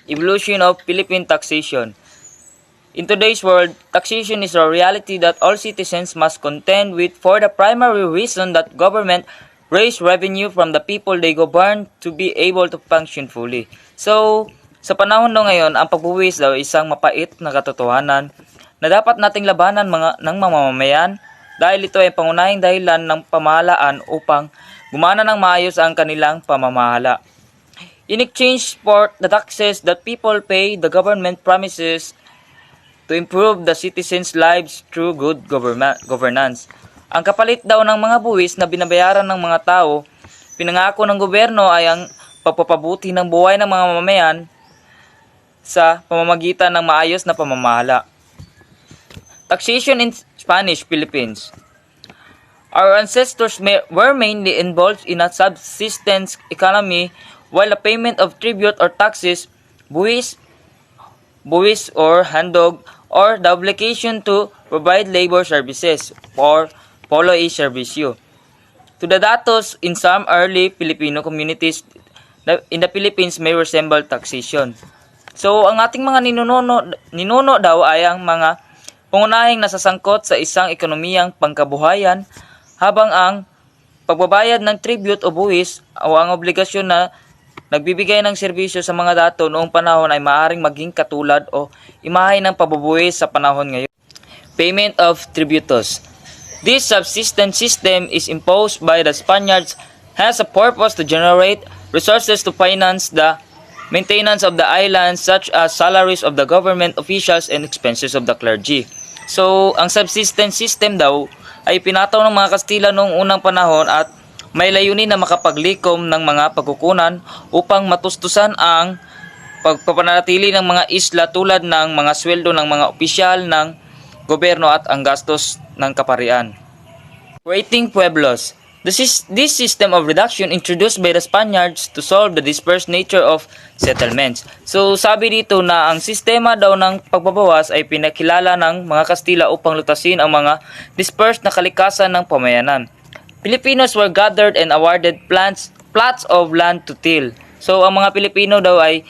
Evolution of Philippine Taxation. In today's world, taxation is a reality that all citizens must contend with for the primary reason that government raise revenue from the people they govern to be able to function fully. So, sa panahon no ngayon, ang pagbuwis daw isang mapait na katotohanan na dapat nating labanan ng mamamayan dahil ito ay pangunahing dahilan ng pamahalaan upang gumana ng maayos ang kanilang pamamahala. In exchange for the taxes that people pay, the government promises to improve the citizens' lives through good governance. Ang kapalit daw ng mga buwis na binabayaran ng mga tao, pinangako ng gobyerno ay ang pagpapabuti ng buhay ng mga mamamayan sa pamamagitan ng maayos na pamamahala. Taxation in Spanish Philippines. Our ancestors were mainly involved in a subsistence economy while the payment of tribute or taxes, buwis or handog, or the obligation to provide labor services or polo e servicio to the datos in some early Filipino communities in the Philippines may resemble taxation. So, ang ating mga ninuno daw ay ang mga pangunahing nasasangkot sa isang ekonomiyang pangkabuhayan habang ang pagbabayad ng tribute o buwis o ang obligasyon na nagbibigay ng serbisyo sa mga dato noong panahon ay maaaring maging katulad o imahe ng pabubuwis sa panahon ngayon. Payment of tributos. This subsistence system is imposed by the Spaniards has a purpose to generate resources to finance the maintenance of the islands such as salaries of the government officials and expenses of the clergy. So, ang subsistence system daw ay pinataw ng mga Kastila noong unang panahon at may layunin na makapaglikom ng mga pagkukunan upang matustusan ang pagpapanatili ng mga isla tulad ng mga sweldo ng mga opisyal ng gobyerno at ang gastos ng kaparian. Creating pueblos. This system of reduction introduced by the Spaniards to solve the dispersed nature of settlements. So sabi dito na ang sistema daw ng pagbabawas ay pinakilala ng mga Kastila upang lutasin ang mga dispersed na kalikasan ng pamayanan. Filipinos were gathered and awarded plots of land to till. So ang mga Pilipino daw ay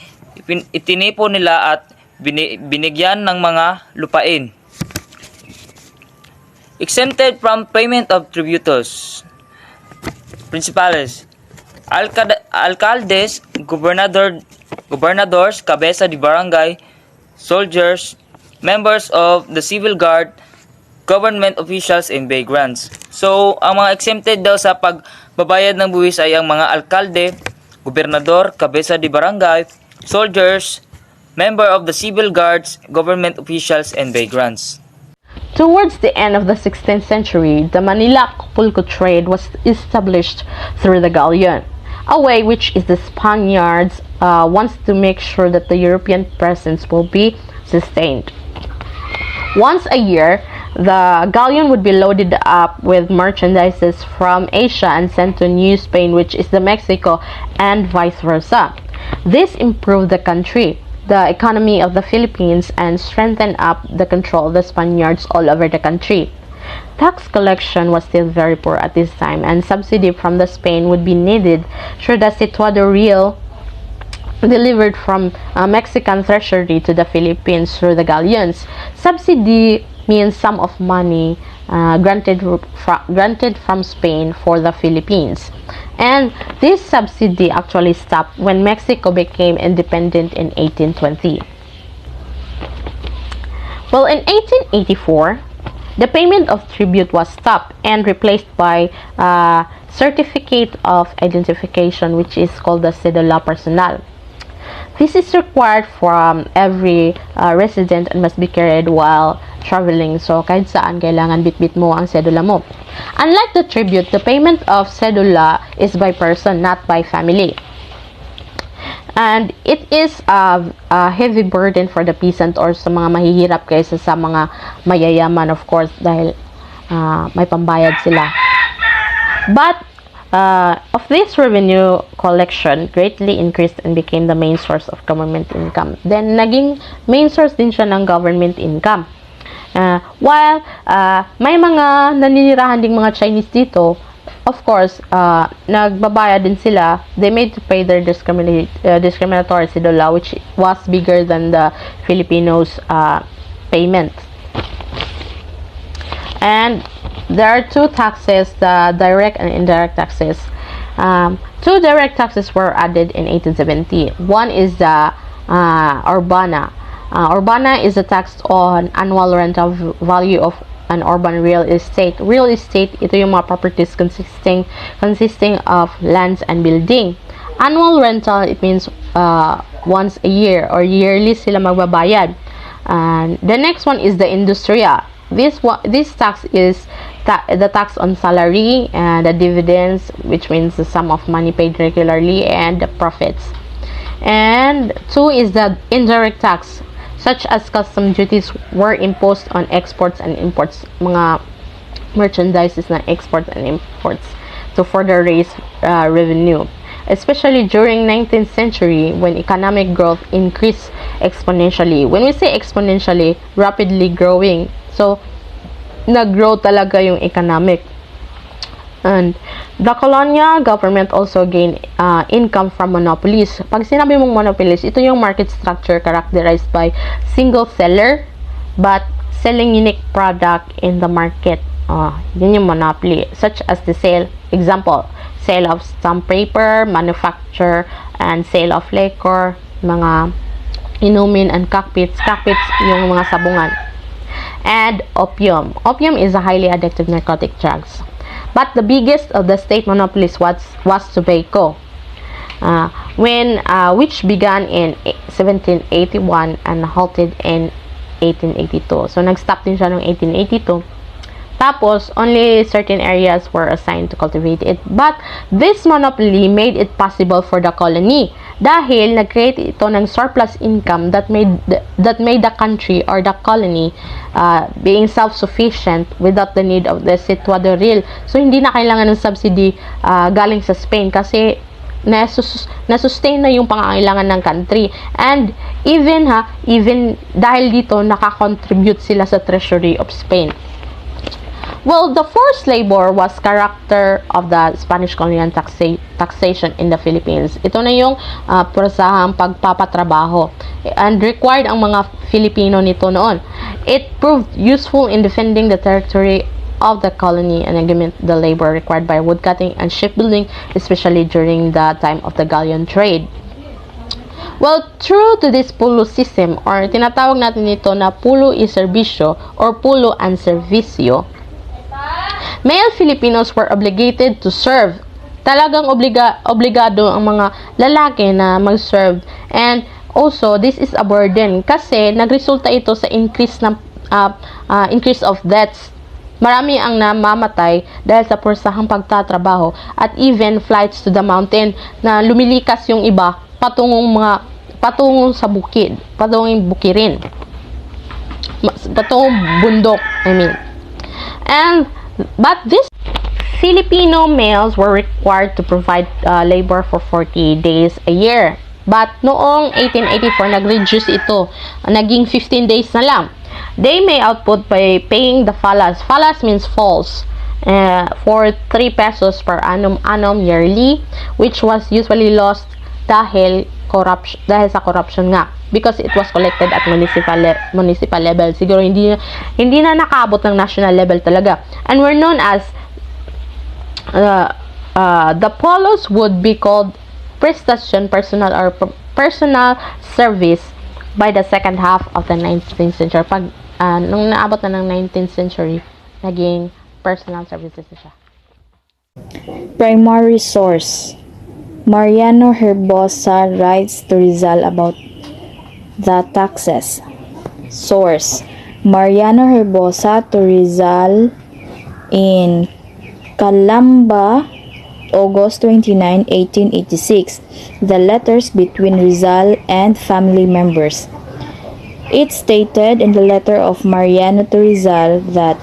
itinipo nila at binigyan ng mga lupain. Exempted from payment of tributos. Principales, alcaldes, gobernadors, cabeza de barangay, soldiers, members of the civil guard, government officials, and vagrants. So, ang mga exempted daw sa pagbabayad ng buwis ay ang mga alkalde, gobernador, cabeza de barangay, soldiers, member of the civil guards, government officials, and vagrants. Towards the end of the 16th century, the Manila-Acapulco trade was established through the galleon, a way which is the Spaniards wants to make sure that the European presence will be sustained. Once a year, the galleon would be loaded up with merchandises from Asia and sent to New Spain, which is the Mexico, and vice versa. This improved the country, the economy of the Philippines, and strengthened up the control of the Spaniards all over the country. Tax collection was still very poor at this time, and subsidy from the Spain would be needed should the situado real delivered from Mexican treasury to the Philippines through the galleons. Subsidy means sum of money granted from Spain for the Philippines. And this subsidy actually stopped when Mexico became independent in 1820. Well, in 1884, the payment of tribute was stopped and replaced by a certificate of identification, which is called the cedula personal. This is required from every resident and must be carried while traveling. So, kahit saan, kailangan bitbit mo ang cedula mo. Unlike the tribute, the payment of cedula is by person, not by family. And it is a heavy burden for the peasant or sa mga mahihirap kaysa sa mga mayayaman, of course, dahil may pambayad sila. But of this revenue collection greatly increased and became the main source of government income. Then, naging main source din siya ng government income. While may mga naninirahan ding mga Chinese dito, of course, nagbabayad din sila. They made to pay their discriminatory cedula, which was bigger than the Filipinos' payment. And there are two taxes, the direct and indirect taxes. Two direct taxes were added in 1870. One is the Urbana. Urbana is a tax on annual rental value of an urban real estate. Real estate, ito yung mga properties consisting of lands and building. Annual rental, it means once a year or yearly sila magbabayad. And the next one is the Industria. This tax is the tax on salary and the dividends, which means the sum of money paid regularly, and the profits. And two is the indirect tax, such as custom duties were imposed on exports and imports, mga merchandises na exports and imports, to further raise revenue, especially during 19th century when economic growth increased exponentially. When we say exponentially, rapidly growing, so nag-grow talaga yung economic. And the colonial government also gained income from monopolies. Pag sinabi mong monopolies, ito yung market structure characterized by single seller but selling unique product in the market. Yun yung monopoly, such as the sale of stamp paper, manufacture and sale of liquor, mga inumin and cockpits yung mga sabungan. And opium is a highly addictive narcotic drugs. But the biggest of the state monopolies was tobacco, which began in 1781 and halted in 1882. So nag-stop din siya noong 1882. Tapos, only certain areas were assigned to cultivate it. But this monopoly made it possible for the colony dahil nag-create ito ng surplus income that made the country or the colony being self-sufficient without the need of the situadoril. So, hindi na kailangan ng subsidy galing sa Spain kasi na-sustain na yung pangangailangan ng country. And even dahil dito, nakakontribute sila sa treasury of Spain. Well, the forced labor was character of the Spanish colonial taxation in the Philippines. Ito na yung pursahang pagpapatrabaho and required ang mga Filipino nito noon. It proved useful in defending the territory of the colony and augment the labor required by woodcutting and shipbuilding, especially during the time of the galleon trade. Well, true to this pulo system, or tinatawag natin ito na pulo y servisyo or pulo and servisyo, male Filipinos were obligated to serve. Talagang obligado ang mga lalaki na mag-serve. And also, this is a burden kasi nagresulta ito sa increase of deaths. Marami ang namamatay dahil sa pursahang pagtatrabaho at even flights to the mountain na lumilikas yung iba patungong sa bukid, patungong bukirin. Patungong bundok, But these Filipino males were required to provide labor for 40 days a year. But noong 1884, nag-reduce ito. Naging 15 days na lang. They may output by paying the falas. Falas means falls. For 3 pesos per annum yearly, which was usually lost dahil sa corruption nga. Because it was collected at municipal level. Siguro hindi na nakaabot ng national level talaga. And were known as the polos would be called prestation personal or personal service by the second half of the 19th century. Pag nung naabot na ng 19th century, naging personal services na siya. Primary source. Mariano Herbosa writes to Rizal about the taxes. Source: Mariano Herbosa to Rizal in Calamba, August 29, 1886. The letters between Rizal and family members. It stated in the letter of Mariano to Rizal that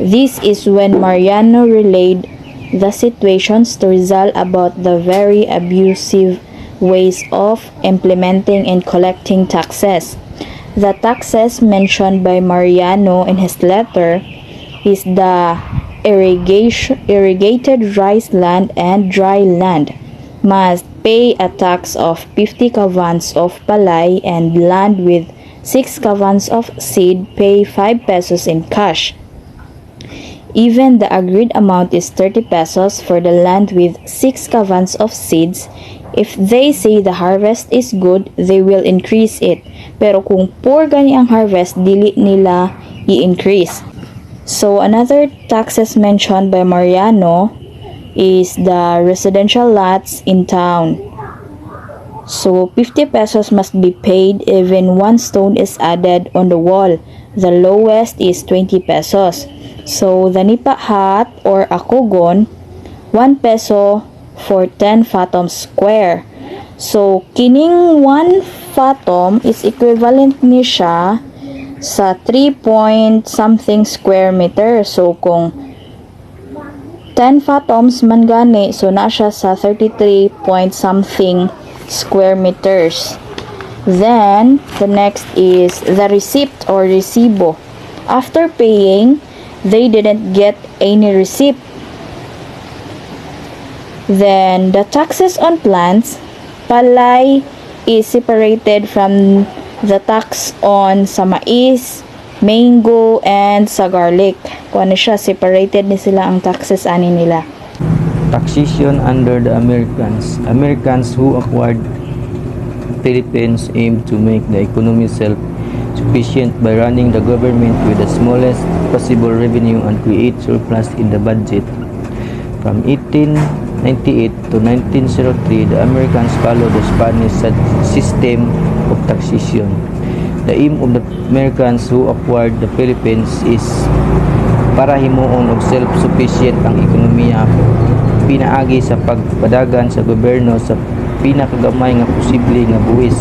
this is when Mariano relayed the situations to Rizal about the very abusive ways of implementing and collecting taxes. The taxes mentioned by Mariano in his letter is the irrigated rice land and dry land must pay a tax of 50 kavans of palay, and land with 6 kavans of seed pay 5 pesos in cash. Even the agreed amount is 30 pesos for the land with 6 kavans of seeds. If they say the harvest is good, they will increase it. Pero kung poor gani ang harvest, dili nila i-increase. So another taxes mentioned by Mariano is the residential lots in town. So 50 pesos must be paid even one stone is added on the wall. The lowest is 20 pesos. So the nipa hat or akugon, 1 peso for 10 fathoms square. So kining 1 fathom is equivalent ni siya sa 3 point something square meter. So kung 10 fathoms man gani, so na siya sa 33 point something square meters. Then the next is the receipt or resibo. After paying, they didn't get any receipt. Then the taxes on plants, palay is separated from the tax on sa mais, mango, and sa garlic. Kung ano siya, separated ni sila ang taxes ani nila. Taxation under the Americans. Americans who acquired Philippines aim to make the economy self-sufficient by running the government with the smallest possible revenue and create surplus in the budget. From 1898 to 1903, the Americans followed the Spanish system of taxation. The aim of the Americans who acquired the Philippines is para himuon og self-sufficient ang ekonomiya, pinaagi sa pagpadagan sa gobyerno sa pinakagamay nga posible nga buwis.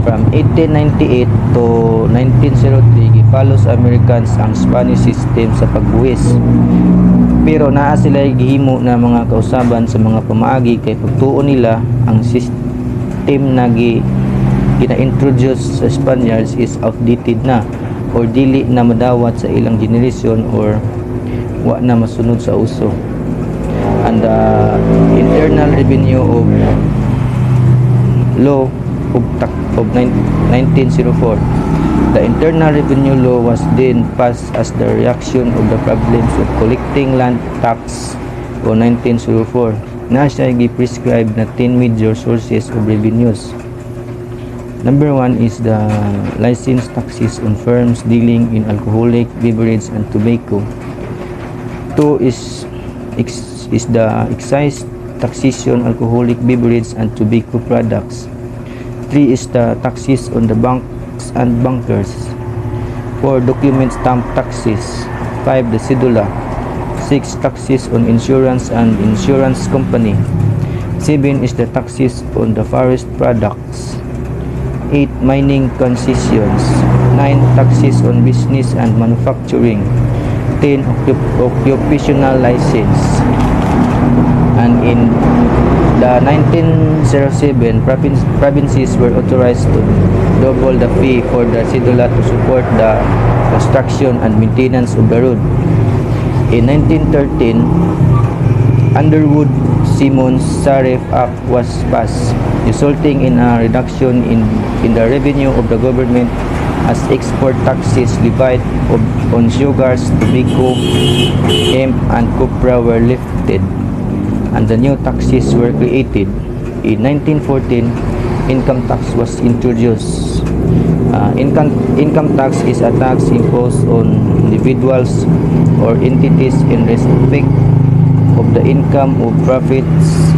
From 1898 to 1903, gipalo sa Americans ang Spanish system sa pagbuwis. Pero naa sila gihimo na mga kausaban sa mga pamaagi kay pagtuon nila ang system na gina-introduce sa Spaniards is outdated na or dili na madawat sa ilang generation or wa na masunod sa uso. And the Internal Revenue of Law of 1904. The Internal Revenue Law was then passed as the reaction of the problems of collecting land tax o 1904. Na siya gi-prescribe na 10 major sources of revenues. Number 1 is the license taxes on firms dealing in alcoholic beverage and tobacco. 2 is the excise taxation on alcoholic beverage and tobacco products. 3 is the taxes on the banks and bankers. 4 document stamp taxes. 5 the cedula. 6 taxes on insurance and insurance company. 7 is the taxes on the forest products. 8 mining concessions. 9 taxes on business and manufacturing. 10 occupational license. And in the 1907, provinces were authorized to double the fee for the cedula to support the construction and maintenance of the road. In 1913, Underwood-Simmons Tariff Act was passed, resulting in a reduction in the revenue of the government as export taxes levied on sugars, tobacco, hemp, and copra were lifted, and the new taxes were created. In 1914, income tax was introduced. Income tax is a tax imposed on individuals or entities in respect of the income or profits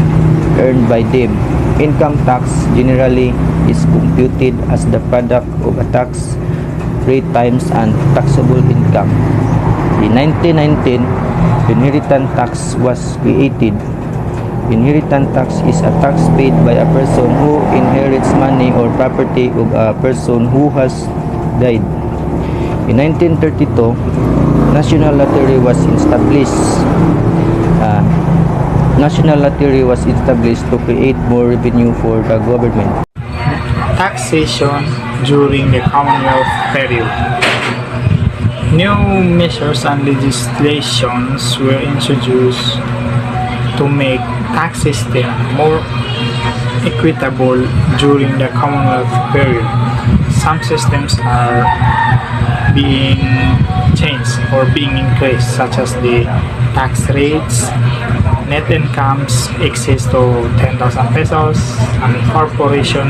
earned by them. Income tax generally is computed as the product of a tax rate times and taxable income. In 1919, inheritance tax was created. Inheritance tax is a tax paid by a person who inherits money or property of a person who has died. In 1932, National Lottery was established. National Lottery was established to create more revenue for the government. Taxation during the Commonwealth period. New measures and legislations were introduced to make tax system more equitable during the Commonwealth period. Some systems are being changed or being increased, such as the tax rates, net incomes exceeds to 10,000 pesos, and corporation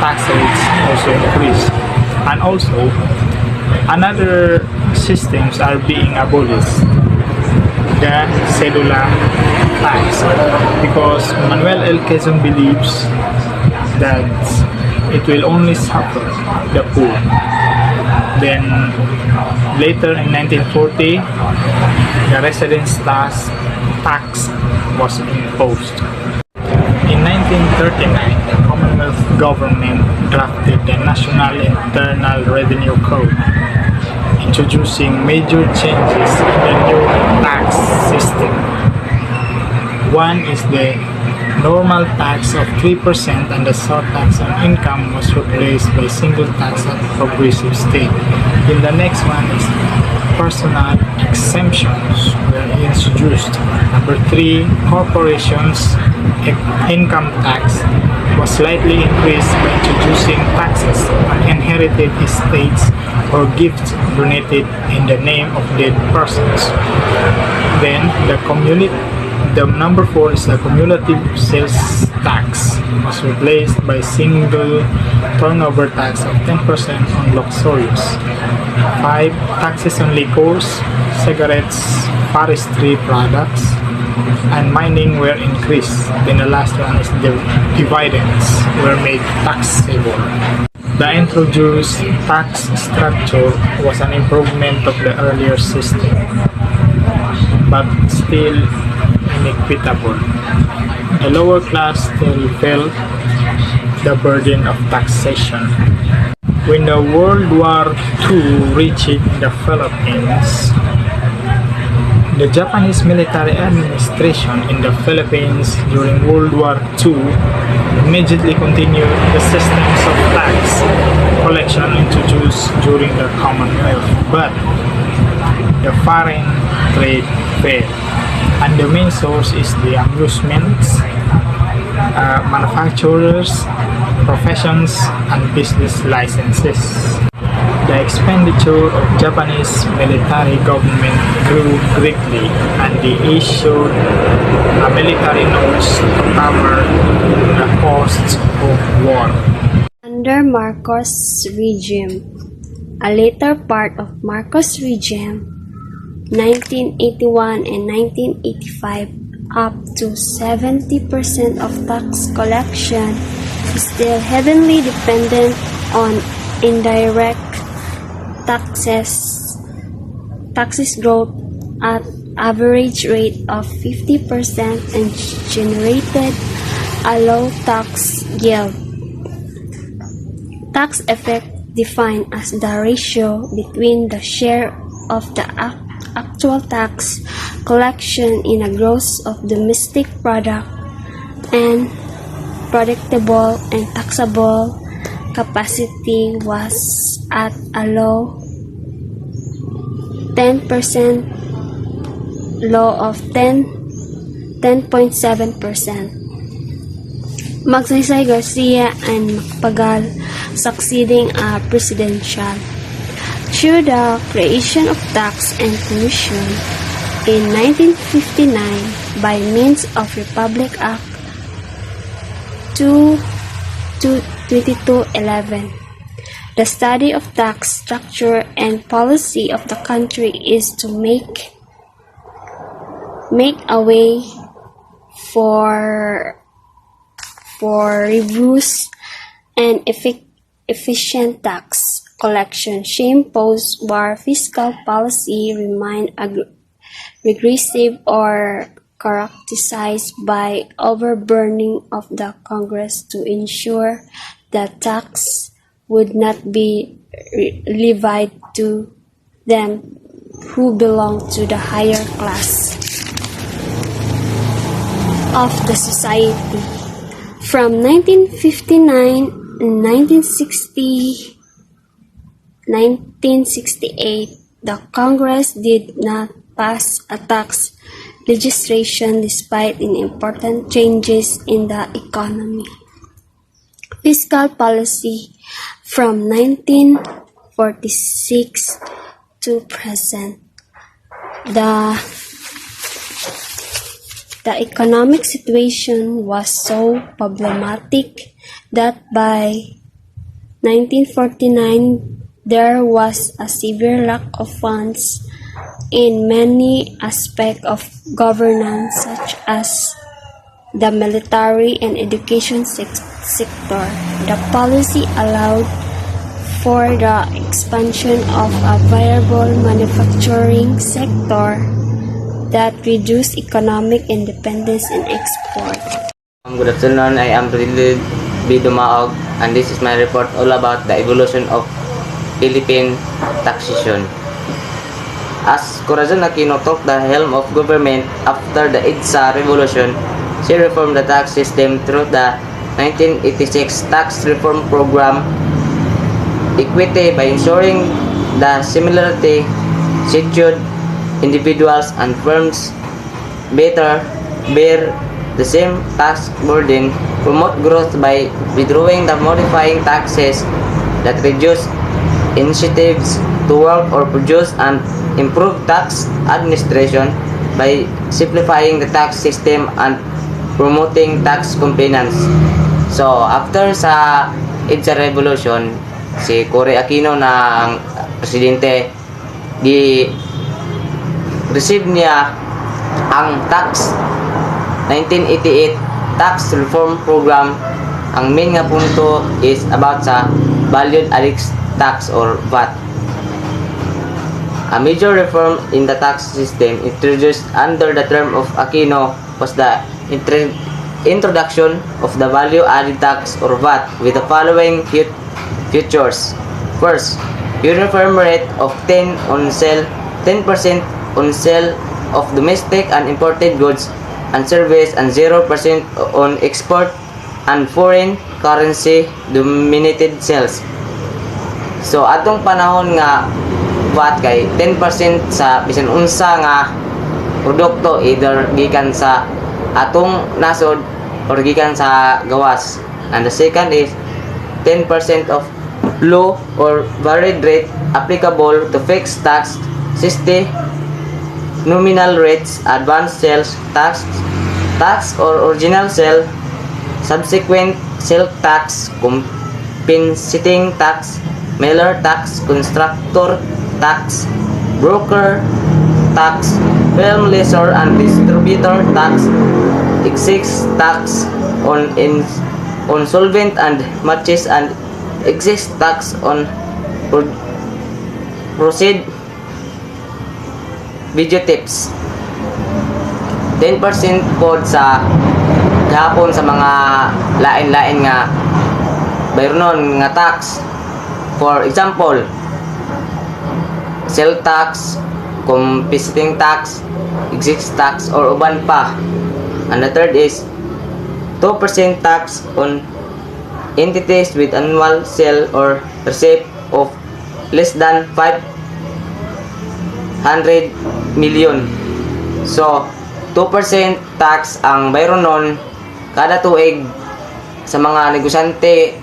tax rates also increase. And also, another systems are being abolished, the cellular tax, because Manuel L. Quezon believes that it will only suffer the poor. Then later in 1940, the residence tax was imposed. In 1939, the Commonwealth government drafted the National Internal Revenue Code, introducing major changes in the new tax system. One is the normal tax of 3% and the surtax on income was replaced by single tax at progressive state. Then the next one is personal exemptions were introduced. Number 3, corporations income tax was slightly increased by introducing taxes on inherited estates or gifts donated in the name of dead persons. Then the number 4 is the cumulative sales tax was replaced by single turnover tax of 10% on luxurious. 5. Taxes on liquors, cigarettes, forestry products, and mining were increased. Then the last one is the dividends were made taxable. The introduced tax structure was an improvement of the earlier system, but still inequitable. The lower class still felt the burden of taxation. When the World War II reached the Philippines, the Japanese military administration in the Philippines during World War II immediately continued the systems of tax collection introduced during the Commonwealth, but the foreign trade failed. And the main source is the amusements, manufacturers, professions, and business licenses. The expenditure of Japanese military government grew greatly, and they issued military notes to cover the costs of war. Under Marcos regime, a later part of Marcos regime, 1981 and 1985, up to 70% of tax collection is still heavily dependent on indirect taxes growth at average rate of 50% and generated a low tax yield. Tax effect defined as the ratio between the share of the actual tax collection in a gross of domestic product and predictable and taxable capacity was at a low 10% low of 10.7%. Magsaysay Garcia and Macpagal succeeding a presidential. Through the creation of Tax and Commission in 1959 by means of Republic Act 2211, the study of tax structure and policy of the country is to make a way for rigorous and efficient tax collection. Shame post-war fiscal policy remained regressive or characterized by overburdening of the Congress to ensure that tax would not be levied to them who belong to the higher class of the society. From 1959 and 1968, the Congress did not pass a tax legislation despite important changes in the economy. Fiscal policy from 1946 to present. The economic situation was so problematic that by 1949 there was a severe lack of funds in many aspects of governance, such as the military and education sector. The policy allowed for the expansion of a viable manufacturing sector that reduced economic independence and export. Good afternoon, I am Rilid B. Dumaog, and this is my report all about the evolution of Philippine taxation. As Corazon Aquino took the helm of government after the EDSA revolution, she reformed the tax system through the 1986 Tax Reform Program, equity by ensuring the similarity situated individuals and firms better bear the same tax burden, promote growth by withdrawing the modifying taxes that reduce incentives to work or produce, and improve tax administration by simplifying the tax system and promoting tax compliance. So, after sa EDSA Revolution, si Cory Aquino na ang presidente, receive niya ang tax 1988 Tax Reform Program. Ang main nga punto is about sa Valued Added Tax or VAT. A major reform in the tax system introduced under the term of Aquino was the introduction of the Value Added Tax or VAT with the following features. First, uniform rate of 10% on sale of domestic and imported goods and service, and 0% on export and foreign currency dominated sales. So atong panahon nga VAT kay 10% sa bisan unsa nga produkto, either gikan sa atong nasod or gikan sa gawas. And the second is 10% of low or varied rate applicable to fixed tax, 60 nominal rates, advance sales tax or original sale, subsequent sale tax, compensating tax, mailer tax, constructor tax, broker tax, film lessor and distributor tax, excise tax on solvent and matches, and excise tax on proceed video tips. 10% pod sa gahapon sa mga lain-lain nga bayronon nga tax. For example, sale tax, compensating tax, excise tax or uban pa. And the third is 2% tax on entities with annual sale or receipt of less than 500 million. So 2% tax ang bayronon kada tuig sa mga negosyante,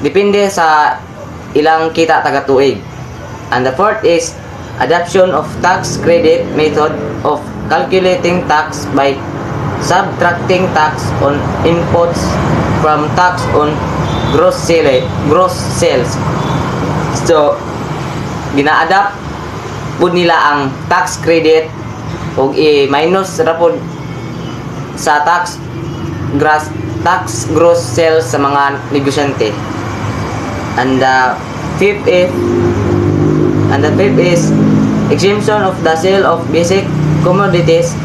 depende sa ilang kita taga tuig. And the fourth is adoption of tax credit method of calculating tax by subtracting tax on inputs from tax on gross sales. So gina-adapt pud nila ang tax credit og i-minus ra pud sa tax gross sales sa mga negosyante. And the fifth is exemption of the sale of basic commodities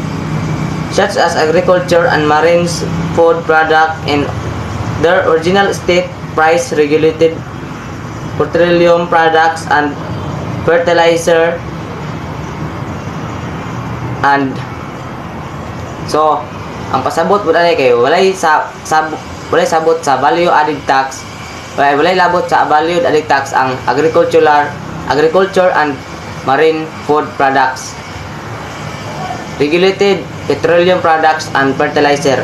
such as agriculture and marine food product in their original state price, regulated petroleum products and fertilizer. And so ang pasabot pud ani kay walay sabot sa value added tax, walay labot sa value added tax ang agriculture and marine food products, regulated petroleum products and fertilizer,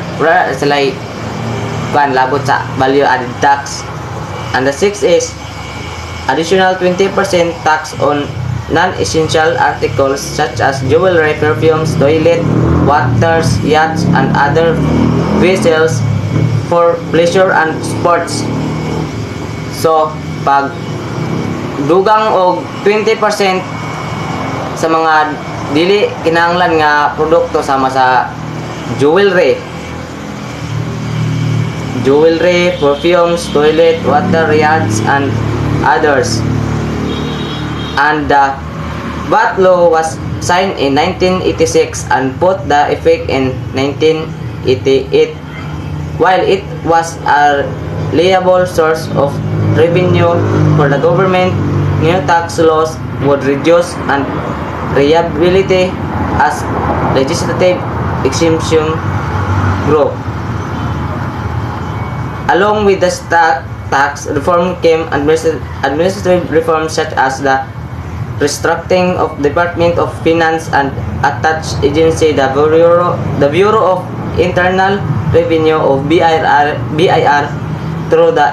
sila labot sa value added tax. And the sixth is additional 20% tax on non-essential articles such as jewelry, perfumes, toilet, waters, yachts, and other vessels for pleasure and sports. So, pag dugang og 20% sa mga dili kinahanglan nga produkto sama sa jewelry, perfumes, toilet, water, yachts, and others. And the VAT law was signed in 1986 and put the effect in 1988. While it was a reliable source of revenue for the government, new tax laws would reduce and reliability as legislative exemption grew. Along with the tax reform came administrative reforms such as the restructuring of Department of Finance and attached agency, the Bureau of Internal Revenue of BIR through the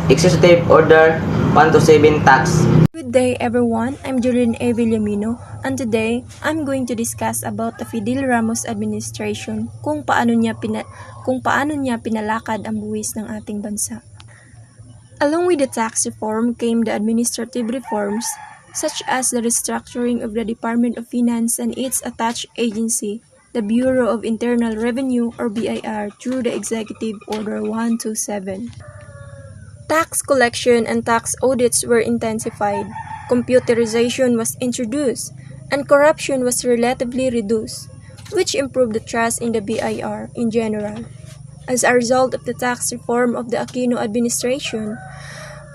Executive Order 127 tax. Good day everyone, I'm Julian A. Villamino and today I'm going to discuss about the Fidel Ramos administration kung paano niya pinalakad ang buwis ng ating bansa. Along with the tax reform came the administrative reforms such as the restructuring of the Department of Finance and its attached agency, the Bureau of Internal Revenue or BIR through the Executive Order 127. Tax collection and tax audits were intensified, computerization was introduced, and corruption was relatively reduced, which improved the trust in the BIR in general. As a result of the tax reform of the Aquino administration,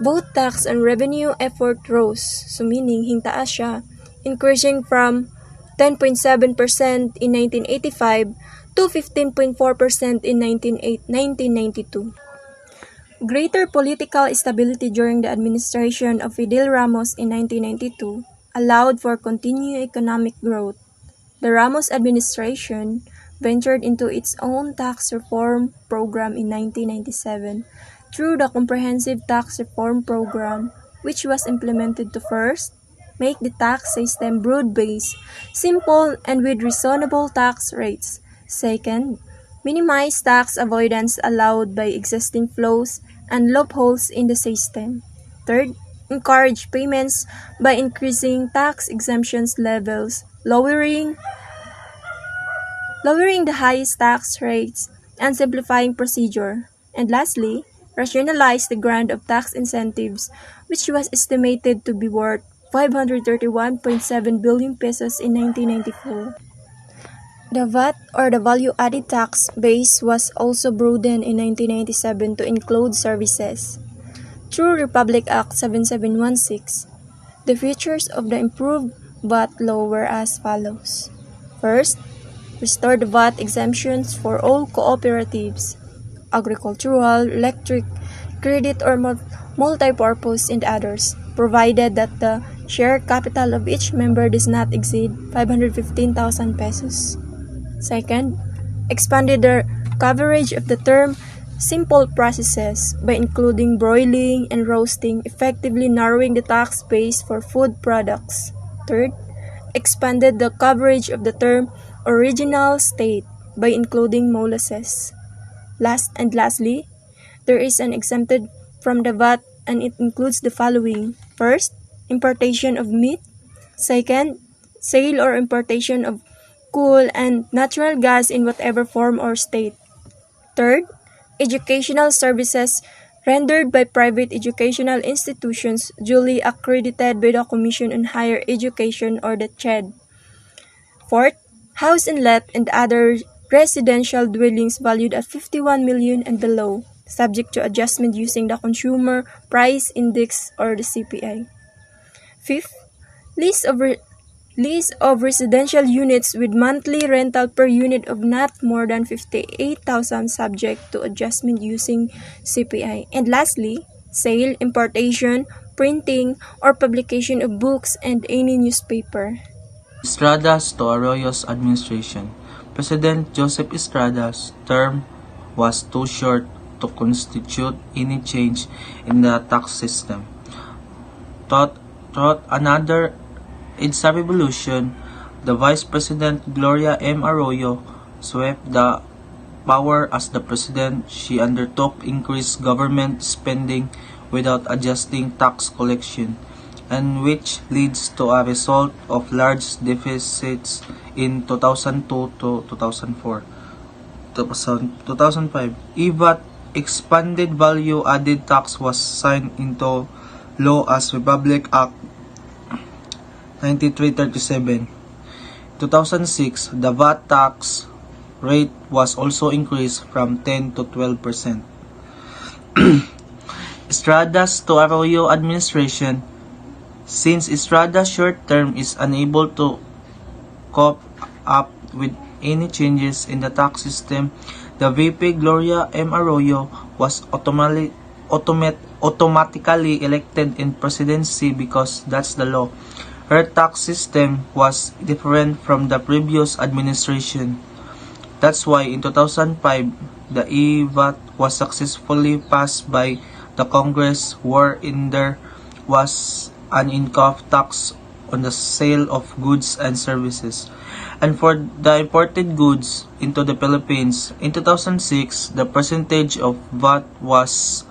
both tax and revenue effort rose, so meaning hintaas siya, increasing from 10.7% in 1985 to 15.4% in 1992. Greater political stability during the administration of Fidel Ramos in 1992 allowed for continued economic growth. The Ramos administration ventured into its own tax reform program in 1997 through the Comprehensive Tax Reform Program, which was implemented to first, make the tax system broad-based, simple, and with reasonable tax rates. Second, minimize tax avoidance allowed by existing flows and loopholes in the system. Third, encourage payments by increasing tax exemptions levels, lowering the highest tax rates, and simplifying procedure. And lastly, rationalize the grant of tax incentives, which was estimated to be worth 531.7 billion pesos in 1994. The VAT or the value-added tax base was also broadened in 1997 to include services. Through Republic Act 7716, the features of the improved VAT law were as follows. First, restore the VAT exemptions for all cooperatives, agricultural, electric, credit or multi-purpose and others, provided that the share capital of each member does not exceed 515,000 pesos. Second, expanded the coverage of the term simple processes by including broiling and roasting, effectively narrowing the tax base for food products. Third, expanded the coverage of the term original state by including molasses. Lastly, there is an exempted from the VAT and it includes the following. First, importation of meat. Second, sale or importation of coal and natural gas in whatever form or state. Third, educational services rendered by private educational institutions duly accredited by the Commission on Higher Education or the CHED. Fourth, house and let and other residential dwellings valued at 51 million and below, subject to adjustment using the Consumer Price Index or the CPI. Fifth, lease of residential units with monthly rental per unit of not more than 58,000 subject to adjustment using CPI. And lastly, sale, importation, printing or publication of books and any newspaper. Estrada's to Arroyo's administration. President Joseph Estrada's term was too short to constitute any change in the tax system. Throughout another EDSA revolution, the Vice President Gloria M. Arroyo swept the power as the president. She undertook increased government spending without adjusting tax collection, and which leads to a result of large deficits in 2002 to 2004. 2005, EVAT expanded value added tax was signed into law as Republic Act 9337. 2006, the VAT tax rate was also increased from 10 to 12%. Estrada's to Arroyo administration. Since Estrada's short term is unable to cope up with any changes in the tax system, the VP Gloria M. Arroyo was automatically elected in presidency because that's the law. Her tax system was different from the previous administration. That's why in 2005, the EVAT was successfully passed by the Congress, wherein there was an income tax on the sale of goods and services. And for the imported goods into the Philippines, in 2006, the percentage of VAT was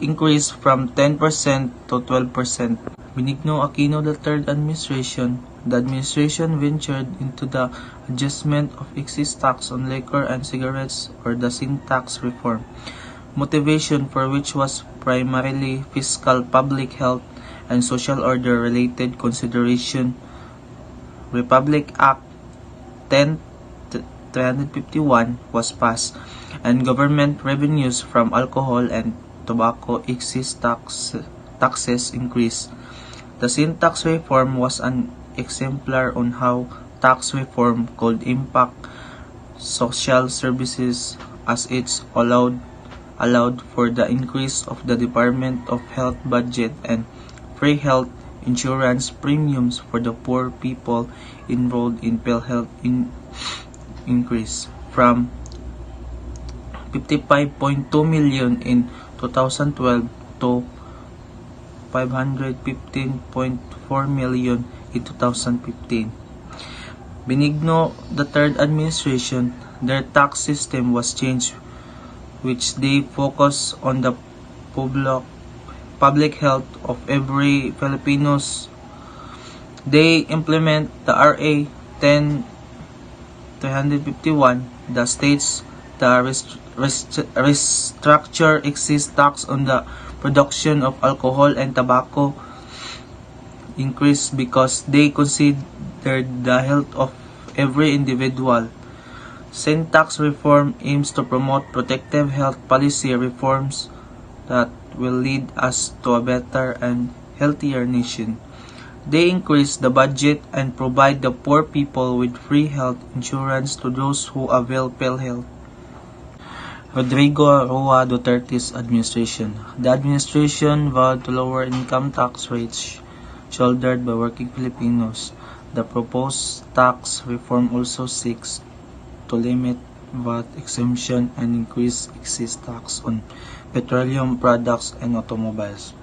increased from 10% to 12%. Benigno Aquino III administration, the administration ventured into the adjustment of excise tax on liquor and cigarettes, or the sin tax reform, motivation for which was primarily fiscal, public health, and social order related consideration. Republic Act 10-351 was passed, and government revenues from alcohol and tobacco excise taxes increased. The sin tax reform was an exemplar on how tax reform could impact social services, as it allowed for the increase of the Department of Health budget and free health insurance premiums for the poor people enrolled in PhilHealth increase from 55.2 million in 2012 to 515.4 million in 2015. Benigno III administration, their tax system was changed, which they focus on the public health of every Filipinos. They implement the RA 10-351 that states the restructure excise tax on the production of alcohol and tobacco increased because they considered the health of every individual. Sin tax reform aims to promote protective health policy reforms that will lead us to a better and healthier nation. They increase the budget and provide the poor people with free health insurance to those who avail PhilHealth. Rodrigo Roa Duterte's administration. The administration vowed to lower income tax rates shouldered by working Filipinos. The proposed tax reform also seeks to limit VAT exemption and increase excise tax on petroleum products and automobiles.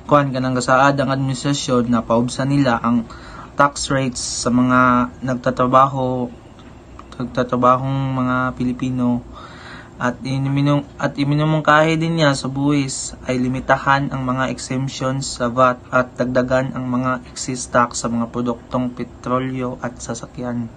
Kuan kanang gasaad ang administrasyon na paubsan nila ang tax rates sa mga nagtatrabahong mga Pilipino at iminumungkahi din niya sa buwis ay limitahan ang mga exemptions sa VAT at dagdagan ang mga excise tax sa mga produktong petrolyo at sasakyan.